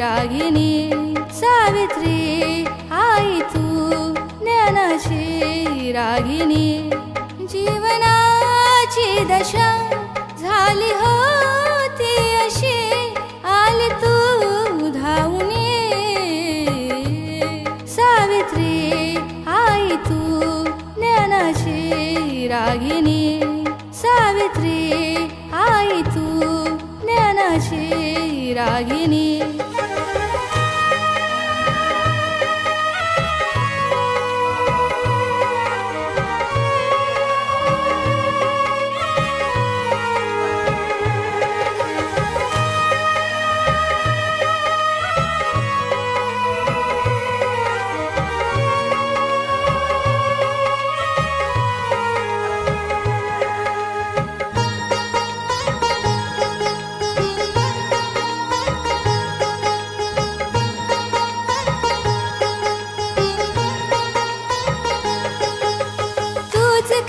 रागिनी सावित्री आई तू ज्ञानाची रागिनी जीवनाची दशा झाली होती अशी आली तू धावून सावित्री आई तू ज्ञानाची रागिनी सावित्री आई तू ज्ञानाची रागिनी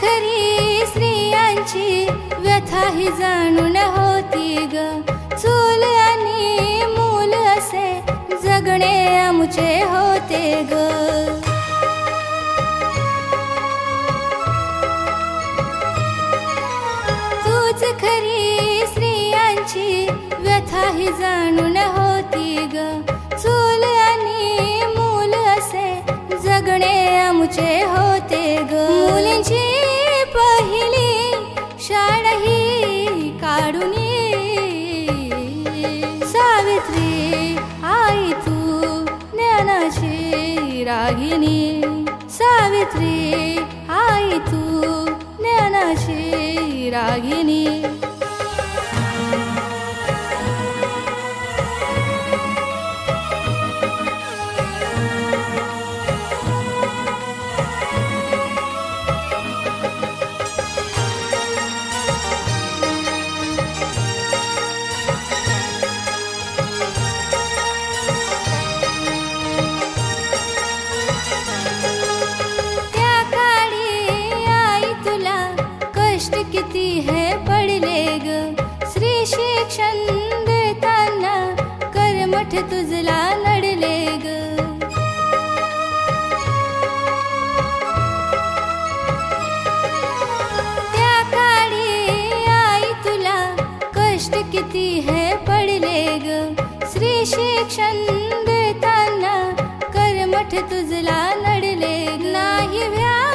खरी स्त्रियांची व्यथा ही जाणून होती ग चूल आणि मूल असे जगणे आमचे होते ग तूच खरी स्त्रियांची व्यथा ही जाणून होती ग चूल आणि मूल असे जगणे आमचे होते ग मुलींची पहिली शाळा ही काढून सावित्री आई तू ज्ञानाची रागिनी सावित्री आई तू ज्ञानाची रागिनी किती है पडले ग श्री शिक्षण देताना कर्मठ तुझला नडले ग त्या काळी आई तुला कष्ट किती है पडले ग श्री शिक्षण देताना कर्मठ तुझला नडले ग नाही व्या